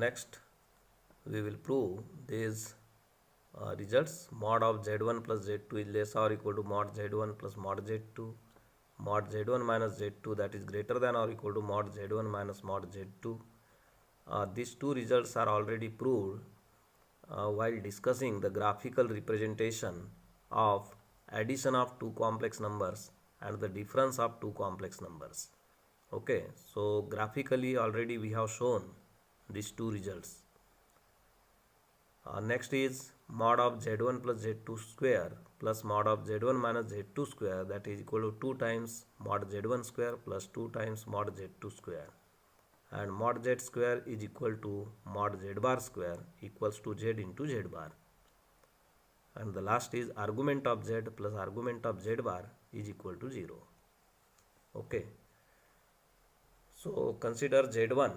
next we will prove these results. Mod of z1 plus z2 is less or equal to mod z1 plus mod z2. Mod z1 minus z2 that is greater than or equal to mod z1 minus mod z2. These two results are already proved while discussing the graphical representation of addition of two complex numbers and the difference of two complex numbers. Okay, so graphically already we have shown these two results. Next is mod of z1 plus z2 square plus mod of z1 minus z2 square, that is equal to 2 times mod z1 square plus 2 times mod z2 square, and mod z square is equal to mod z bar square equals to z into z bar, and the last is argument of z plus argument of z bar is equal to 0. Okay, so consider z1,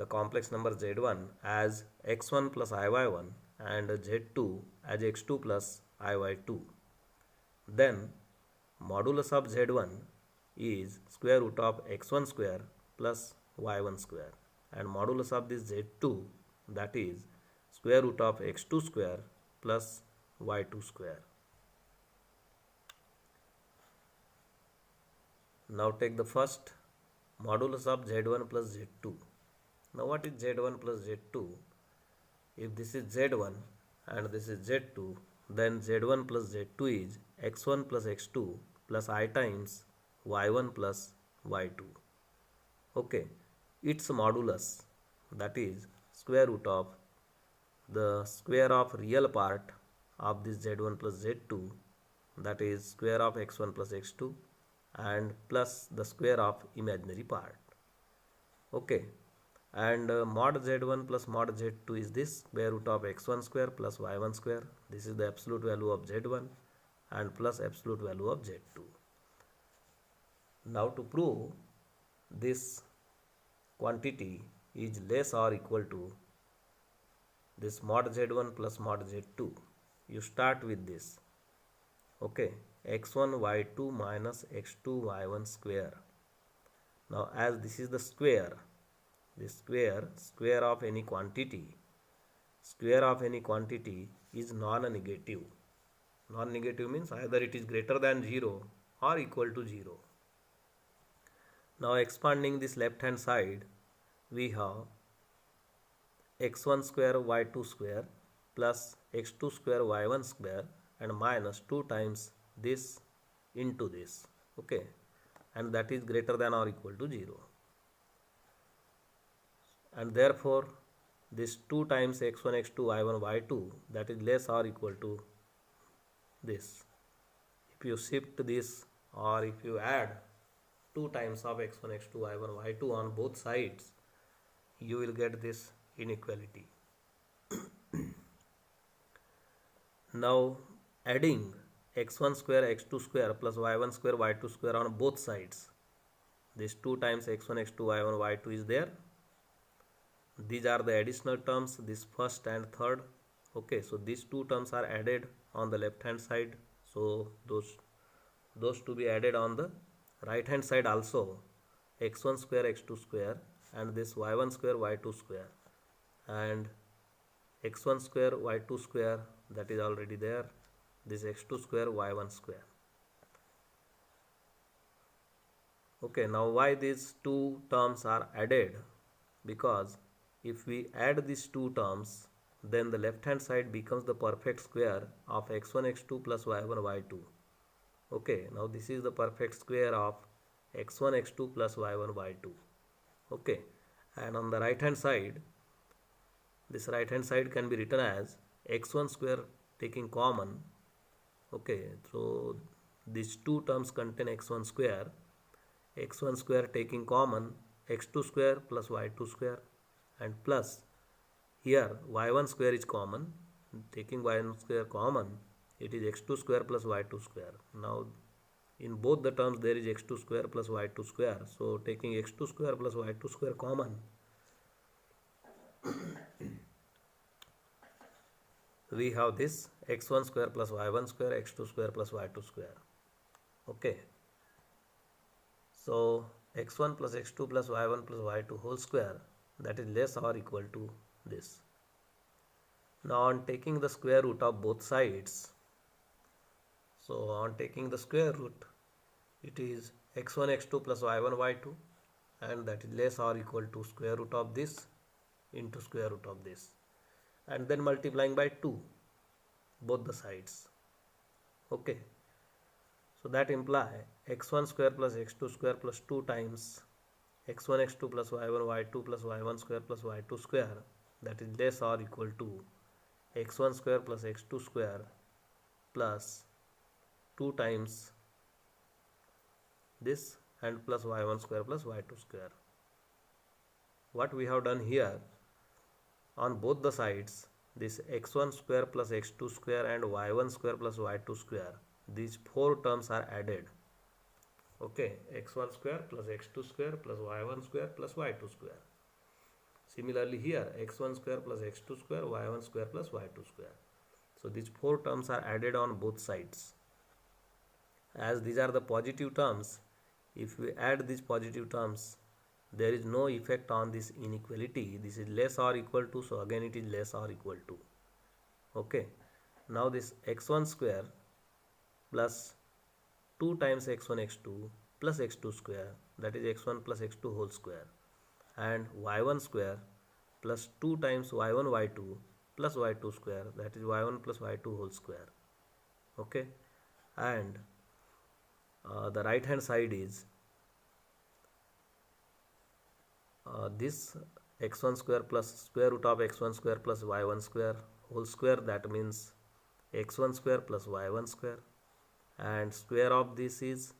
the complex number z1, as x1 plus iy1 and z2 as x2 plus iy2. Then modulus of z1 is square root of x1 square plus y1 square, and modulus of this z2, that is square root of x2 square plus y2 square. Now take the first, modulus of z1 plus z2. Now what is z1 plus z2? If this is z1 and this is z2, then z1 plus z2 is x1 plus x2 plus I times y1 plus y2. Okay, its modulus, that is square root of the square of real part of this z1 plus z2, that is square of x1 plus x2, and plus the square of imaginary part. Okay, and mod z1 plus mod z2 is this square root of x1 square plus y1 square. This is the absolute value of z1 and plus absolute value of z2. Now to prove this quantity is less or equal to this mod z1 plus mod z2, you start with this. Okay, x1 y2 minus x2 y1 square. Now as this is the square, this square of any quantity is non-negative. Non-negative means either it is greater than 0 or equal to 0. Now expanding this left hand side, we have x1 square y2 square plus x2 square y1 square and minus 2 times this into this. Okay, and that is greater than or equal to 0. And therefore this 2 times x1 x2 y1 y2, that is less or equal to this. If you shift this or if you add 2 times of x1 x2 y1 y2 on both sides, you will get this inequality. Now adding x1 square x2 square plus y1 square y2 square on both sides, this 2 times x1 x2 y1 y2 is there. These are the additional terms, this first and third. Okay, so these two terms are added on the left hand side, so those to be added on the right hand side also, x1 square x2 square and this y1 square y2 square and x1 square y2 square, that is already there, this x2 square y1 square. Okay, now why these two terms are added? Because if we add these two terms, then the left hand side becomes the perfect square of x1 x2 plus y1 y2. Okay, now this is the perfect square of x1 x2 plus y1 y2. Okay, and on the right hand side, this right hand side can be written as x1 square taking common. Okay, so these two terms contain x1 square taking common x2 square plus y2 square, and plus here y1 square is common, taking y1 square common, it is x2 square plus y2 square. Now in both the terms there is x2 square plus y2 square, so taking x2 square plus y2 square common, we have this x1 square plus y1 square, x2 square plus y2 square. Okay, so x1 plus x2 plus y1 plus y2 whole square, that is less or equal to this. Now on taking the square root of both sides, so on taking the square root, it is x1 x2 plus y1 y2, and that is less or equal to square root of this into square root of this, and then multiplying by 2 both the sides. Okay, so that imply x1 square plus x2 square plus 2 times x1 x2 plus y1 y2 plus y1 square plus y2 square, that is less or equal to x1 square plus x2 square plus 2 times this and plus y1 square plus y2 square. What we have done here, on both the sides, this x1 square plus x2 square and y1 square plus y2 square, these 4 terms are added. Okay, x1 square plus x2 square plus y1 square plus y2 square. Similarly here, x1 square plus x2 square, y1 square plus y2 square. So these 4 terms are added on both sides. As these are the positive terms, if we add these positive terms, there is no effect on this inequality. This is less or equal to, so again it is less or equal to. Okay, now this x1 square plus 2 times x1 x2 plus x2 square, that is x1 plus x2 whole square, and y1 square plus 2 times y1 y2 plus y2 square, that is y1 plus y2 whole square. Okay, and the right hand side is this x1 square plus square root of x1 square plus y1 square whole square, that means x1 square plus y1 square, and square of this is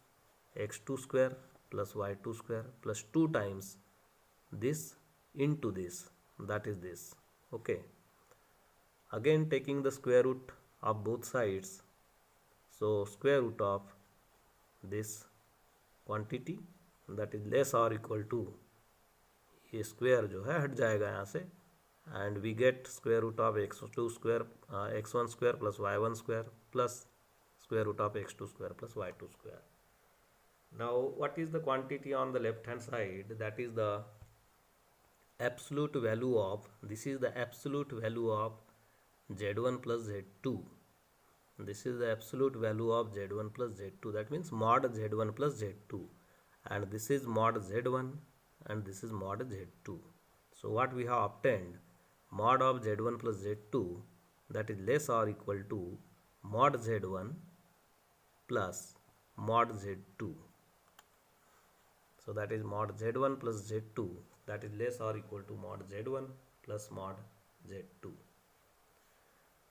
x2 square plus y2 square plus 2 times this into this, that is this. Okay, again taking the square root of both sides, so square root of this quantity, that is less or equal to, ये square जो है हट जाएगा यहाँ से, and we get square root of x2 square x1 square plus y1 square plus square root of x2 square plus y2 square. Now what is the quantity on the left hand side? That is the absolute value of, this is the absolute value of z1 plus z2. This is the absolute value of z1 plus z2, that means mod z1 plus z2, and this is mod z1 and this is mod z2. So what we have obtained, mod of z1 plus z2, that is less or equal to mod z1 plus mod z2. So that is mod z1 plus z2, that is less or equal to mod z1 plus mod z2.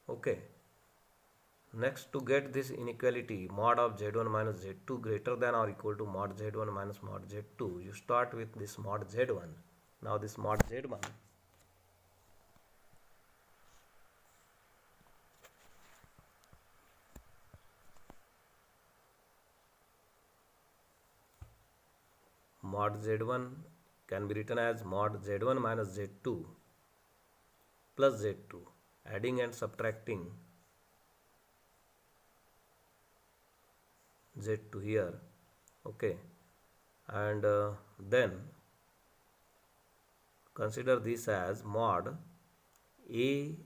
Okay, next, to get this inequality mod of z1 minus z2 greater than or equal to mod z1 minus mod z2, you start with this mod z1. Now this mod z1, mod z1 can be written as mod z1 minus z2 plus z2, adding and subtracting z2 here. Okay, and then consider this as mod a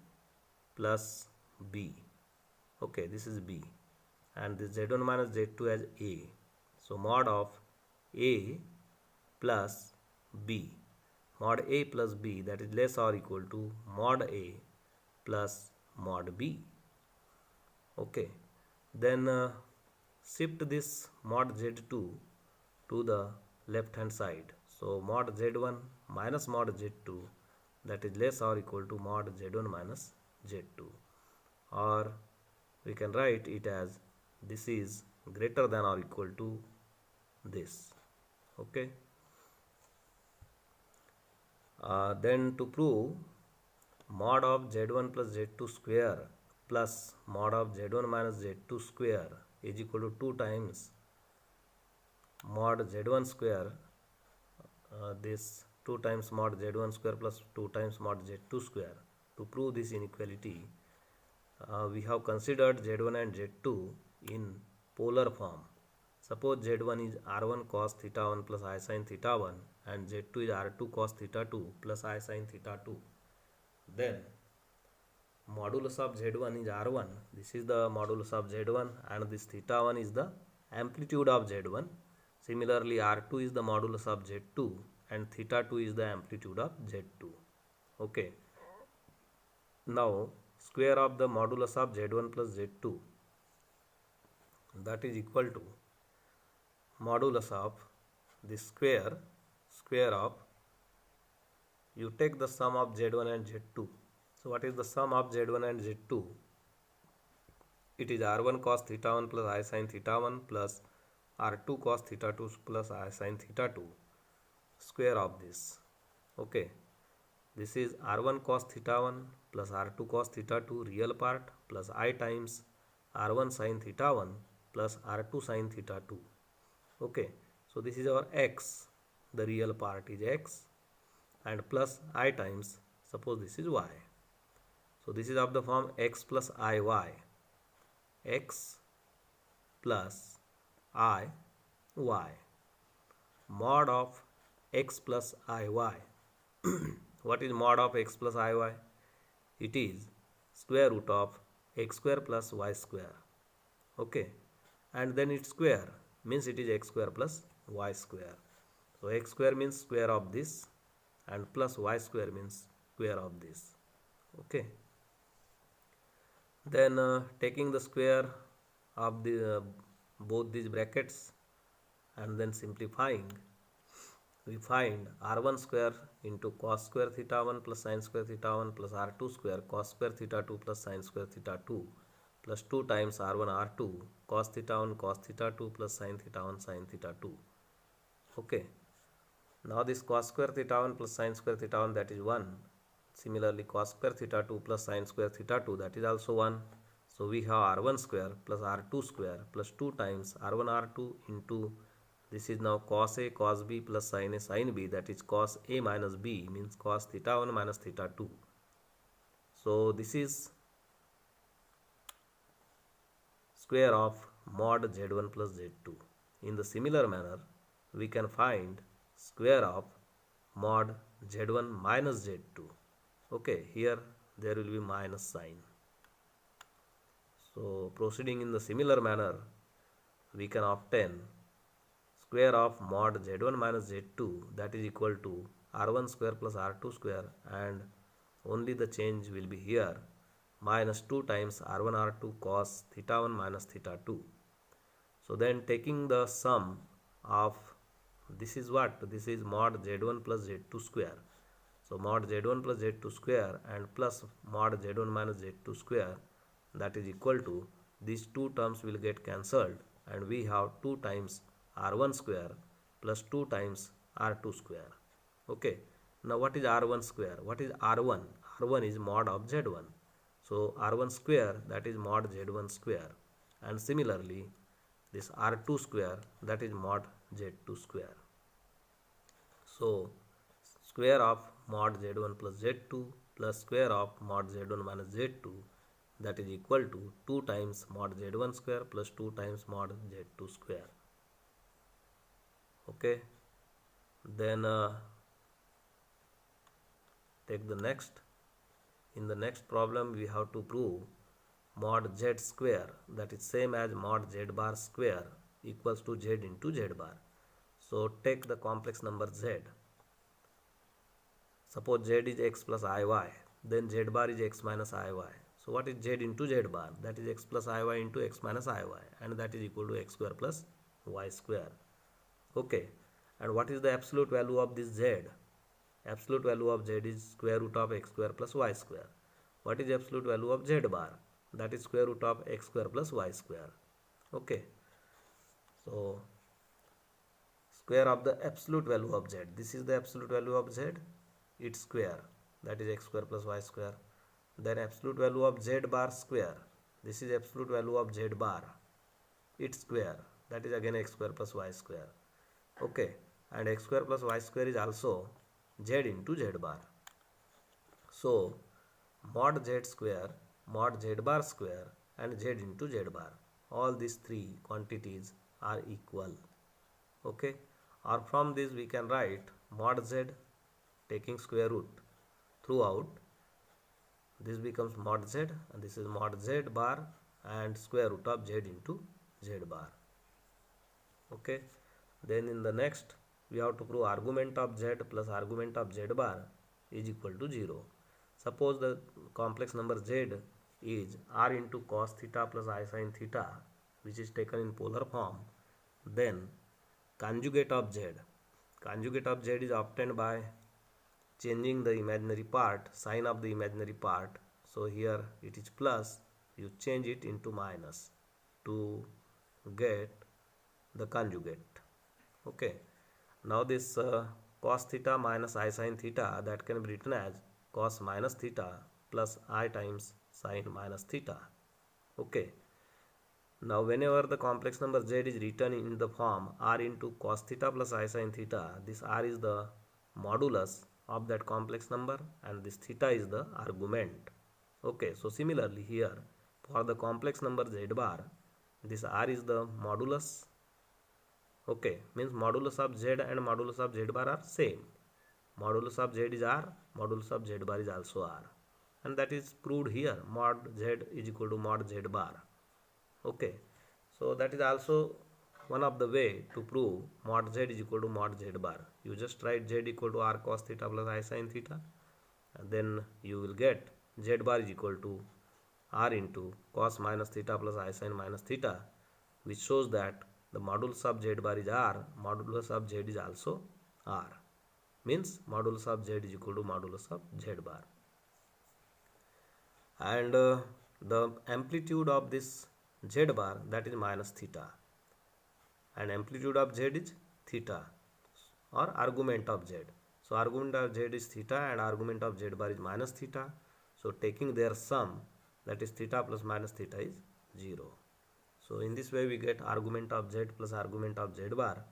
plus b. Okay, this is b, and this z1 minus z2 as a. So mod of a plus b, mod a plus b, that is less or equal to mod a plus mod b. Okay, then shift this mod z2 to the left hand side. So mod z1 minus mod z2, that is less or equal to mod z1 minus z2, or we can write it as this is greater than or equal to this. Okay, then to prove mod of z1 plus z2 square plus mod of z1 minus z2 square is equal to 2 times mod z1 square, this 2 times mod z1 square plus 2 times mod z2 square. To prove this inequality, we have considered z1 and z2 in polar form. Suppose z1 is r1 cos theta 1 plus I sin theta 1 and z2 is r2 cos theta 2 plus I sin theta 2. Then modulus of z1 is r1. This is the modulus of z1 and this theta 1 is the amplitude of z1. Similarly, r2 is the modulus of z2 and theta 2 is the amplitude of z2. Okay. Now square of the modulus of z1 plus z2, that is equal to modulus of the square of, you take the sum of z1 and z2. So what is the sum of z1 and z2? It is r1 cos theta 1 plus I sin theta 1 plus r2 cos theta 2 plus I sin theta 2, square of this. Okay, this is r1 cos theta 1 plus r2 cos theta 2 real part plus I times r1 sin theta 1 plus r2 sin theta 2. Okay, so this is our x, the real part is x, and plus I times, suppose this is y. So this is of the form x plus iy, x plus I y, mod of x plus iy. What is mod of x plus iy? It is square root of x square plus y square. Okay, and then its square means it is x square plus y square. So x square means square of this and plus y square means square of this. Okay, then taking the square of the both these brackets and then simplifying, we find r1 square into cos square theta 1 plus sin square theta 1 plus r2 square cos square theta 2 plus sin square theta 2 plus 2 times r1 r2 cos theta 1 cos theta 2 plus sin theta 1 sin theta 2. Okay, now this cos square theta 1 plus sin square theta 1, that is 1. Similarly, cos square theta 2 plus sin square theta 2, that is also 1. So we have r1 square plus r2 square plus 2 times r1 r2 into, this is now cos a cos b plus sin a sin b, that is cos a minus b, means cos theta 1 minus theta 2. So this is square of mod z1 plus z2. In the similar manner, we can find square of mod z1 minus z2. Okay, here there will be minus sign. So proceeding in the similar manner, we can obtain square of mod z1 minus z2, that is equal to r1 square plus r2 square, and only the change will be here, minus 2 times r1 r2 cos theta 1 minus theta 2. So then taking the sum of, this is what? This is mod z1 plus z2 square. So mod z1 plus z2 square and plus mod z1 minus z2 square, that is equal to, these two terms will get cancelled and we have 2 times r1 square plus 2 times r2 square. Okay, now what is r1 square? What is r1? r1 is mod of z1. So r1 square, that is mod z1 square, and similarly this r2 square, that is mod z2 square. So square of mod z1 plus z2 plus square of mod z1 minus z2, that is equal to 2 times mod z1 square plus 2 times mod z2 square. Okay, then take the next. In the next problem, we have to prove mod z square, that is same as mod z bar square, equals to z into z bar. So take the complex number z. Suppose z is x plus iy, then z bar is x minus iy. So what is z into z bar? That is x plus iy into x minus iy, and that is equal to x square plus y square. Okay, and what is the absolute value of this z? Absolute value of z is square root of x square plus y square. What is absolute value of z bar? That is square root of x square plus y square. Okay, so square of the absolute value of z, this is the absolute value of z, its square, that is x square plus y square. Then absolute value of z bar square, this is absolute value of z bar, its square, that is again x square plus y square. Okay, and x square plus y square is also z into z bar. So mod z square, mod z bar square, and z into z bar, all these three quantities are equal. Okay, or from this we can write mod z taking square root throughout. This becomes mod z and this is mod z bar and square root of z into z bar. Okay, then in the next we have to prove argument of z plus argument of z bar is equal to 0. Suppose the complex number z is r into cos theta plus I sin theta, which is taken in polar form. Then conjugate of z is obtained by changing the imaginary part, sign of the imaginary part. So here it is plus, you change it into minus to get the conjugate. Okay, now this cos theta minus I sin theta, that can be written as cos minus theta plus I times sin minus theta. Okay, now whenever the complex number z is written in the form r into cos theta plus I sin theta, this r is the modulus of that complex number and this theta is the argument. Okay, so similarly here for the complex number z bar, this r is the modulus. Okay, means modulus of z and modulus of z bar are same. Modulus of z is r, modulus of z bar is also r, and that is proved here. Mod z is equal to mod z bar. Okay, so that is also one of the way to prove mod z is equal to mod z bar. You just write z equal to r cos theta plus I sin theta, and then you will get z bar is equal to r into cos minus theta plus I sin minus theta, which shows that the modulus of z bar is r, modulus of z is also r, means modulus of z is equal to modulus of z bar. And the amplitude of this z bar, that is minus theta, and amplitude of z is theta, or argument of z. So argument of z is theta and argument of z bar is minus theta. So taking their sum, that is theta plus minus theta, is 0. So in this way we get argument of z plus argument of z bar,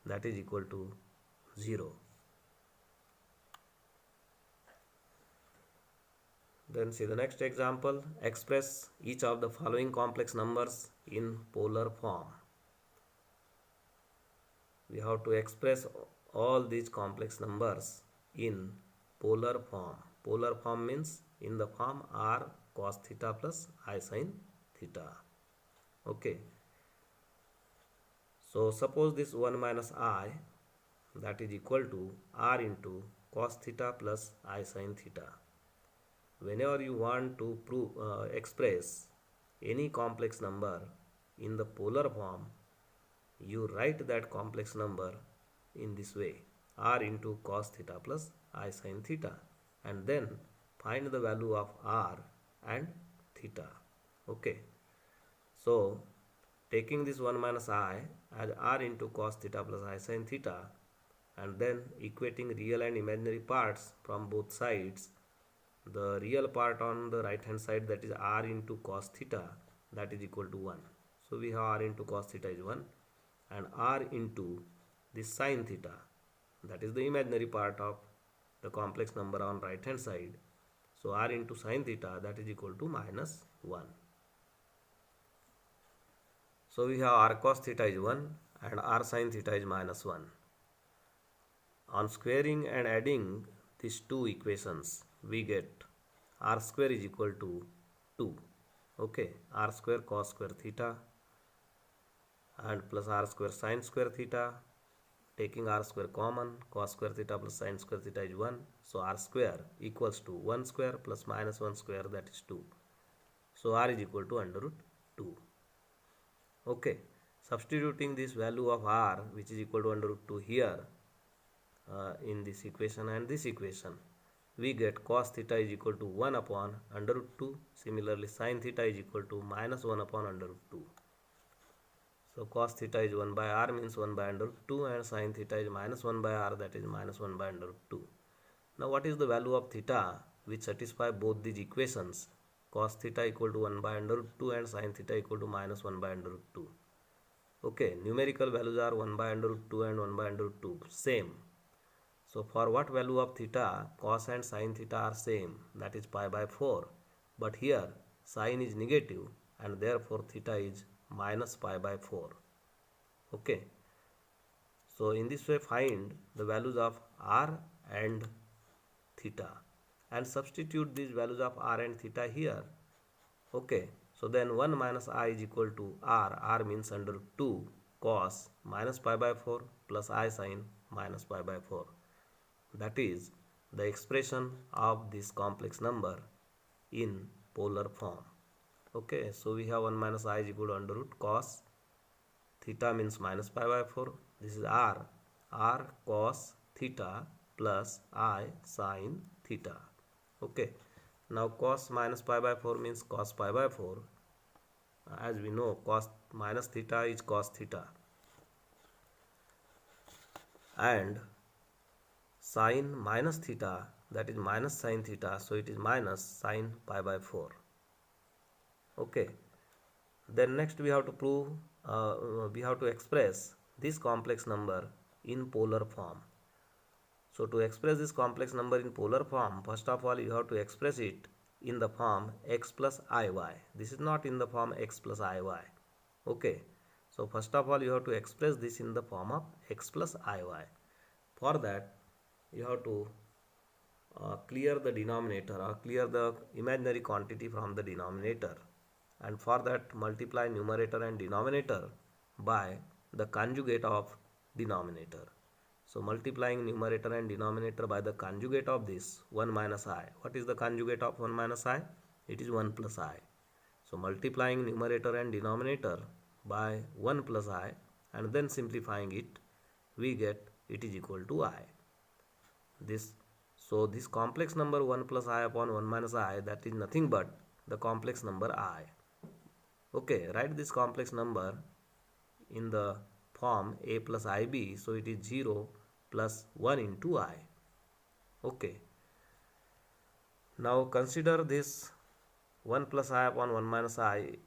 that is equal to 0. Then see the next example. Express each of the following complex numbers in polar form. We have to express all these complex numbers in polar form. Polar form means in the form r cos theta plus I sin theta. Okay. So suppose this 1 minus I, that is equal to r into cos theta plus I sin theta. Whenever you want to express any complex number in the polar form, you write that complex number in this way, r into cos theta plus I sin theta, and then find the value of r and theta. Okay, so taking this 1 minus I as r into cos theta plus I sin theta, and then equating real and imaginary parts from both sides. The real part on the right hand side, that is r into cos theta, that is equal to 1. So we have r into cos theta is 1, and r into this sin theta, that is the imaginary part of the complex number on right hand side. So r into sin theta, that is equal to minus 1. So we have r cos theta is 1 and r sin theta is minus 1. On squaring and adding these two equations, we get r square is equal to 2. Okay, r square cos square theta and plus r square sin square theta. Taking r square common, cos square theta plus sin square theta is 1. So r square equals to 1 square plus minus 1 square, that is 2. So r is equal to under root 2. Okay, substituting this value of r, which is equal to under root 2 here in this equation and this equation, we get cos theta is equal to 1 upon under root 2. Similarly, sin theta is equal to minus 1 upon under root 2. So cos theta is 1 by r, means 1 by under root 2, and sin theta is minus 1 by r, that is minus 1 by under root 2. Now what is the value of theta which satisfy both these equations? Cos theta equal to 1 by under root 2 and sin theta equal to minus 1 by under root 2. Okay, numerical values are 1 by under root 2 and 1 by under root 2, same. So for what value of theta, cos and sin theta are same, that is pi by 4. But here sin is negative and therefore theta is minus pi by 4. Okay, so in this way find the values of r and theta and substitute these values of r and theta here. Okay, so then 1 minus I is equal to r means under 2 cos minus pi by 4 plus I sin minus pi by 4. That is the expression of this complex number in polar form. Okay, so we have 1 minus I is equal to under root cos theta means minus pi by 4. This is r cos theta plus I sin theta. Okay, now cos minus pi by 4 means cos pi by 4. As we know, cos minus theta is cos theta, and sin minus theta, that is minus sin theta, so it is minus sin pi by 4. Okay, then next we have to prove, we have to express this complex number in polar form. So to express this complex number in polar form, first of all you have to express it in the form x plus iy. This is not in the form x plus iy. Okay, so first of all you have to express this in the form of x plus iy. For that you have to clear the denominator or clear the imaginary quantity from the denominator, and for that multiply numerator and denominator by the conjugate of denominator. So multiplying numerator and denominator by the conjugate of this 1 minus I. What is the conjugate of 1 minus I? It is 1 plus I. So multiplying numerator and denominator by 1 plus I and then simplifying it, we get it is equal to I. So this complex number 1 plus I upon 1 minus I, that is nothing but the complex number I. Okay, write this complex number in the form a plus ib, so it is 0 plus 1 into I. Okay, now consider this 1 plus I upon 1 minus I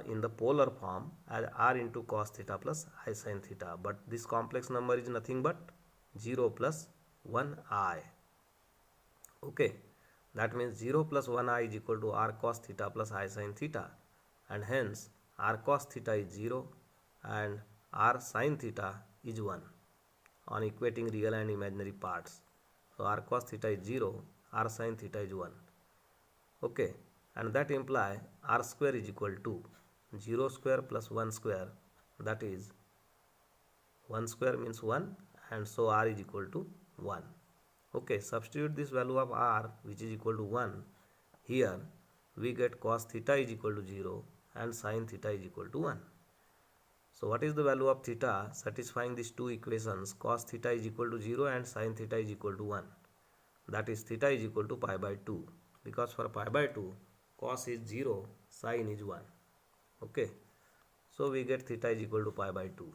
in the polar form as r into cos theta plus I sin theta, but this complex number is nothing but 0 plus 1 I. Okay, that means 0 plus 1 I is equal to r cos theta plus I sin theta, and hence r cos theta is 0 and r sin theta is 1 on equating real and imaginary parts. So r cos theta is 0, r sin theta is 1. Okay, and that imply r square is equal to 0 square plus 1 square, that is 1 square means 1, and so r is equal to 1. Okay, substitute this value of r which is equal to 1 here, we get cos theta is equal to 0 and sin theta is equal to 1. So what is the value of theta satisfying these two equations? Cos theta is equal to 0 and sin theta is equal to 1. That is theta is equal to pi by 2, because for pi by 2 cos is 0, sin is 1. Okay, so we get theta is equal to pi by 2,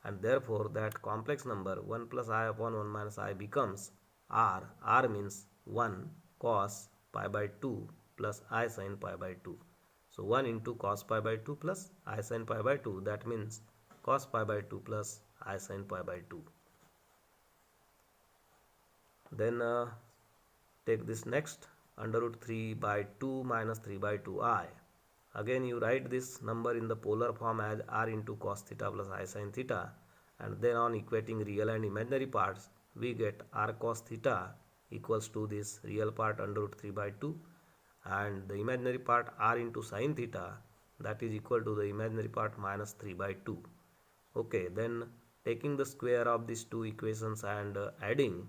and therefore that complex number 1 plus I upon 1 minus I becomes r means 1 cos pi by 2 plus I sin pi by 2. So 1 into cos pi by 2 plus I sin pi by 2, that means cos pi by 2 plus I sin pi by 2. Then take this next, under root 3 by 2 minus 3 by 2i. Again you write this number in the polar form as r into cos theta plus I sin theta, and then on equating real and imaginary parts, we get r cos theta equals to this real part under root 3 by 2, and the imaginary part r into sin theta, that is equal to the imaginary part minus 3 by 2. Okay, then taking the square of these two equations and adding,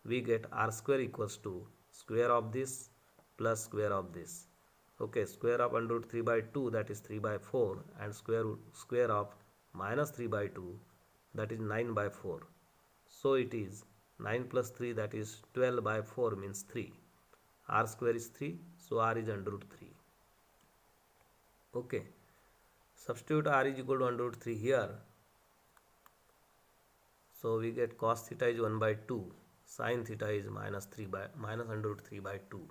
we get r square equals to square of this plus square of this. Okay, square of under root 3 by 2, that is 3 by 4, and square of minus 3 by 2, that is 9 by 4. So it is 9 plus 3, that is 12 by 4 means 3. R square is 3, so r is under root 3. Okay, substitute r is equal to under root 3 here. So we get cos theta is 1 by 2, sin theta is minus under root 3 by 2.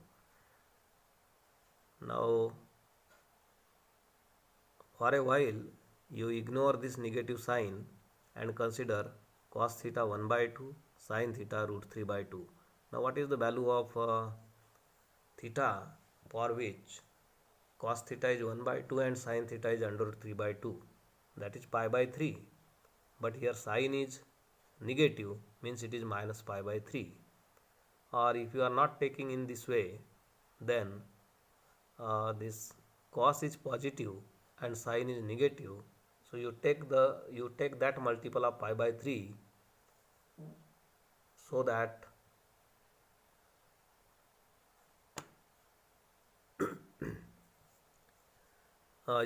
Now for a while you ignore this negative sign and consider cos theta 1 by 2, sin theta root 3 by 2. Now what is the value of theta for which cos theta is 1 by 2 and sin theta is under root 3 by 2? that is pi by 3, but here sine is negative, means it is minus pi by 3. Or if you are not taking in this way, then this cos is positive and sine is negative, so you take that multiple of pi by 3, so that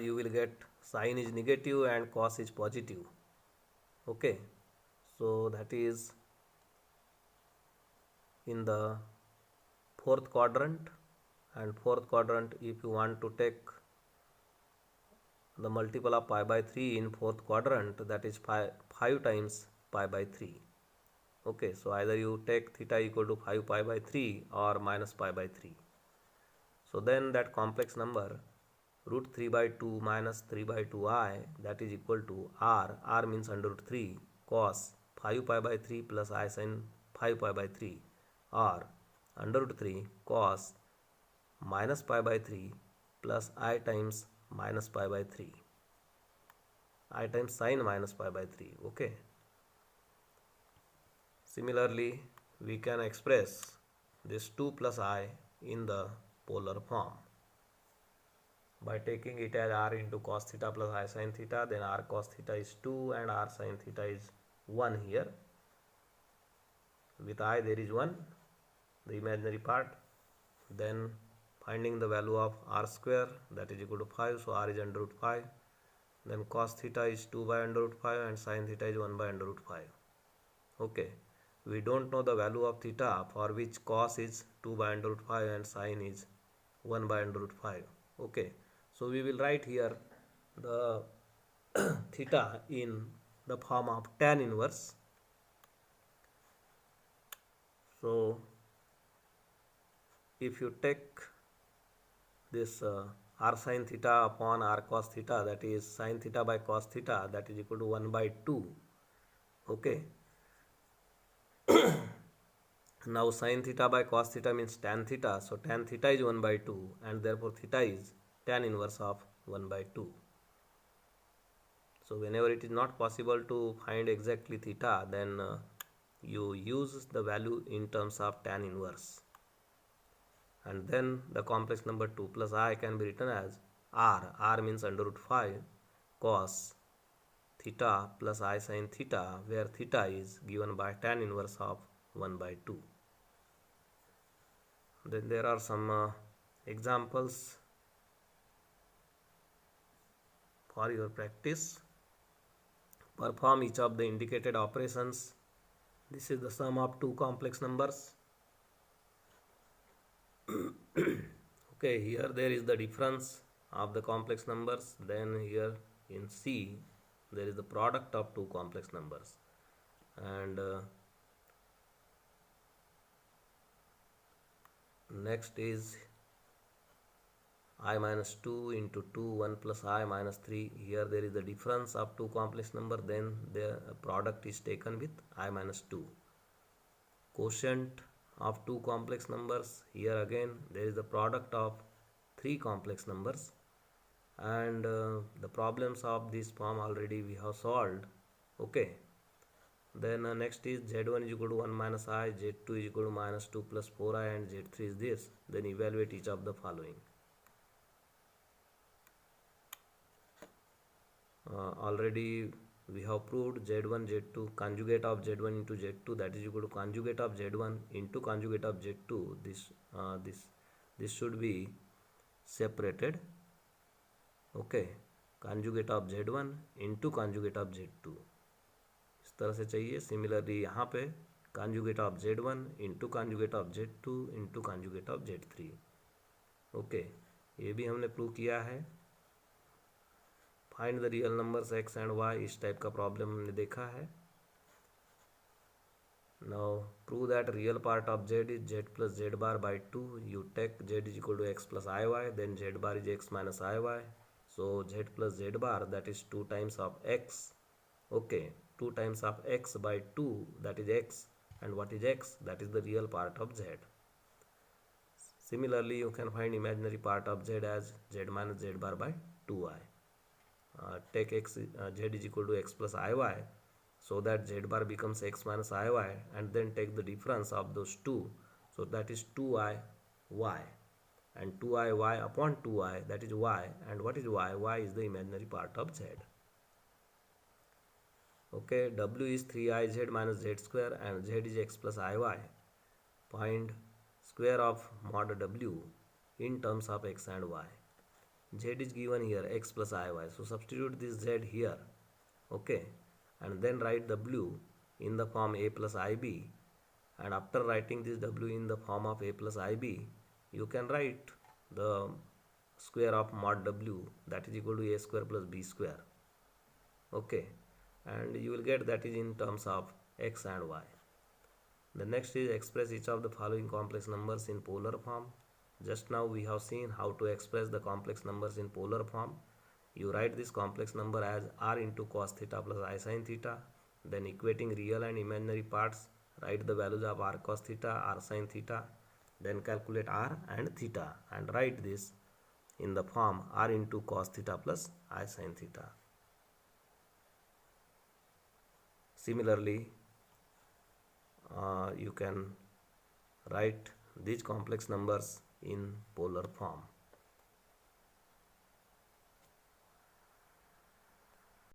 you will get sine is negative and cos is positive. Okay, so that is in the fourth quadrant, and fourth quadrant, if you want to take the multiple of pi by 3 in fourth quadrant, that is 5 times pi by 3. Okay, so either you take theta equal to 5 pi by 3 or minus pi by 3. So then that complex number root 3 by 2 minus 3 by 2i, that is equal to r means under root 3 cos 5 pi by 3 plus I sin 5 pi by 3, or under root 3 cos minus pi by 3 plus I times minus pi by 3, I times sin minus pi by 3. Okay, similarly we can express this 2 plus I in the polar form by taking it as r into cos theta plus I sin theta. Then r cos theta is 2 and r sin theta is 1 here. With I there is 1, the imaginary part. Then finding the value of r square, that is equal to 5, so r is under root 5. Then cos theta is 2 by under root 5 and sin theta is 1 by under root 5. Okay, we don't know the value of theta, for which cos is 2 by under root 5 and sin is 1 by under root 5. Okay, so we will write here the theta in the form of tan inverse. So if you take this r sin theta upon r cos theta, that is sin theta by cos theta, that is equal to 1 by 2. Okay, now sin theta by cos theta means tan theta, so tan theta is 1 by 2 and therefore theta is tan inverse of 1 by 2. So whenever it is not possible to find exactly theta, then you use the value in terms of tan inverse, and then the complex number 2 plus I can be written as r means under root 5 cos theta plus I sin theta, where theta is given by tan inverse of 1 by 2. Then there are some examples for your practice. Perform each of the indicated operations. This is the sum of two complex numbers. Okay, here there is the difference of the complex numbers. Then here in C there is the product of two complex numbers, and next is I minus 2 into 2 1 plus I minus 3. Here there is the difference of two complex number, then the product is taken with I minus 2. Quotient of two complex numbers, here again there is the product of three complex numbers, and the problems of this form already we have solved. Okay, then next is z1 is equal to 1 minus I, z2 is equal to minus 2 plus 4I, and z3 is this. Then evaluate each of the following. Already we have proved z1 z2 conjugate of z1 into z2, that is equal to conjugate of z1 into conjugate of z2. This should be separated. Okay, conjugate of z1 into conjugate of z2 इस तरह से चाहिए. Similarly यहाँ पे conjugate of z1 into conjugate of z2 into conjugate of z3. Okay, ये भी हमने prove किया है. Find the real numbers x and y, इस टाइप का प्रॉब्लम हमने देखा है. Now prove that real part of z is z plus z bar by 2. You take z is equal to x plus i y, then z bar is x minus i y. So z plus z bar, that is 2 times of x. Okay, 2 times of x by 2, that is x, and what is x? That is the real part of z. Similarly, you can find imaginary part of z as z minus z bar by 2i. take z is equal to x plus iy, so that z bar becomes x minus iy, and then take the difference of those two, so that is 2i y, and 2i y upon 2i, that is y, and what is y? Y is the imaginary part of z. Okay, w is 3iz minus z square, and z is x plus iy. Find square of mod w in terms of x and y. Z is given here, x plus iy, so substitute this z here, okay, and then write w in the form a plus ib, and after writing this w in the form of a plus ib, you can write the square of mod w, that is equal to a square plus b square, okay, and you will get that is in terms of x and y. The next is express each of the following complex numbers in polar form. Just now we have seen how to express the complex numbers in polar form. You write this complex number as r into cos theta plus I sin theta, then equating real and imaginary parts, write the values of r cos theta, r sin theta, then calculate r and theta, and write this in the form r into cos theta plus I sin theta. Similarly, you can write these complex numbers in polar form.